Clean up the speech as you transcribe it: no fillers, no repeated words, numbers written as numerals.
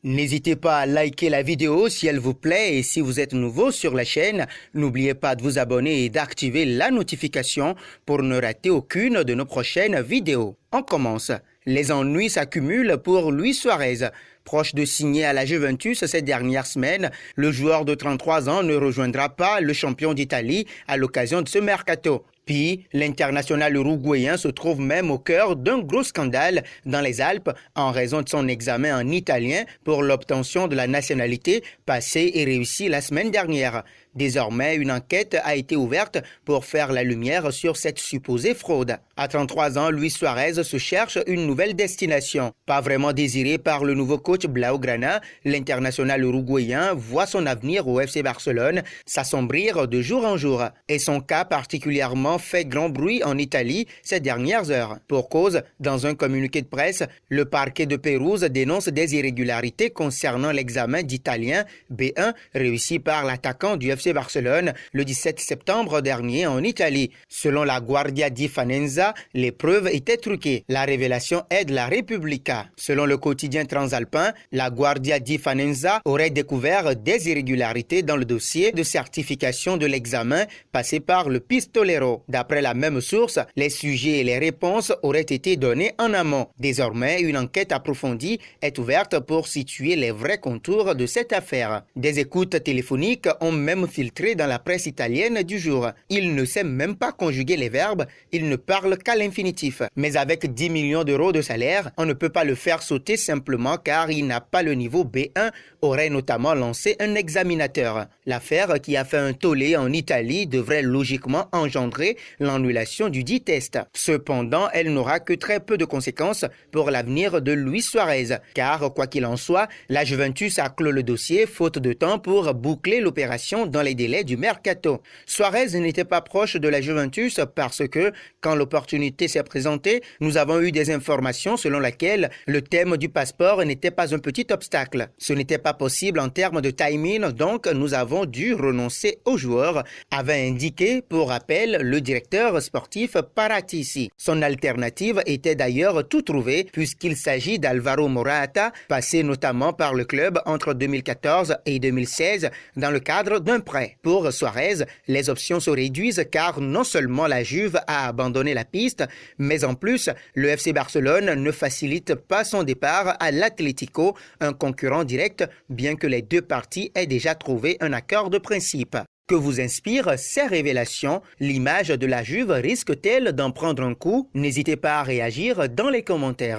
N'hésitez pas à liker la vidéo si elle vous plaît et si vous êtes nouveau sur la chaîne, n'oubliez pas de vous abonner et d'activer la notification pour ne rater aucune de nos prochaines vidéos. On commence. Les ennuis s'accumulent pour Luis Suarez. Proche de signer à la Juventus ces dernières semaines, le joueur de 33 ans ne rejoindra pas le champion d'Italie à l'occasion de ce mercato. Puis, l'international uruguayen se trouve même au cœur d'un gros scandale dans les Alpes en raison de son examen en italien pour l'obtention de la nationalité passé et réussi la semaine dernière. Désormais, une enquête a été ouverte pour faire la lumière sur cette supposée fraude. À 33 ans, Luis Suarez se cherche une nouvelle destination. Pas vraiment désiré par le nouveau coach Blaugrana, l'international uruguayen voit son avenir au FC Barcelone s'assombrir de jour en jour. Et son cas particulièrement fait grand bruit en Italie ces dernières heures. Pour cause, dans un communiqué de presse, le parquet de Pérouse dénonce des irrégularités concernant l'examen d'italien B1 réussi par l'attaquant du FC Barcelone le 17 septembre dernier en Italie. Selon la Guardia di Finanza, les preuves étaient truquées. La révélation est de la Repubblica. Selon le quotidien transalpin, la Guardia di Finanza aurait découvert des irrégularités dans le dossier de certification de l'examen passé par le Pistolero. D'après la même source, les sujets et les réponses auraient été donnés en amont. Désormais, une enquête approfondie est ouverte pour situer les vrais contours de cette affaire. Des écoutes téléphoniques ont même filtré dans la presse italienne du jour. Il ne sait même pas conjuguer les verbes, il ne parle qu'à l'infinitif. Mais avec 10 millions d'euros de salaire, on ne peut pas le faire sauter simplement car il n'a pas le niveau B1, aurait notamment lancé un examinateur. L'affaire qui a fait un tollé en Italie devrait logiquement engendrer l'annulation du dit test. Cependant, elle n'aura que très peu de conséquences pour l'avenir de Luis Suarez, car quoi qu'il en soit, la Juventus a clos le dossier faute de temps pour boucler l'opération dans les délais du mercato. Suarez n'était pas proche de la Juventus parce que, quand l'opportunité s'est présentée, nous avons eu des informations selon lesquelles le thème du passeport n'était pas un petit obstacle. Ce n'était pas possible en termes de timing, donc nous avons dû renoncer au joueur, avait indiqué, pour rappel, le directeur sportif Paratici. Son alternative était d'ailleurs tout trouvée puisqu'il s'agit d'Alvaro Morata, passé notamment par le club entre 2014 et 2016 dans le cadre d'un prêt. Pour Suarez, les options se réduisent car non seulement la Juve a abandonné la piste, mais en plus, le FC Barcelone ne facilite pas son départ à l'Atlético, un concurrent direct, bien que les deux parties aient déjà trouvé un accord de principe. Que vous inspirent ces révélations? L'image de la Juve risque-t-elle d'en prendre un coup? N'hésitez pas à réagir dans les commentaires.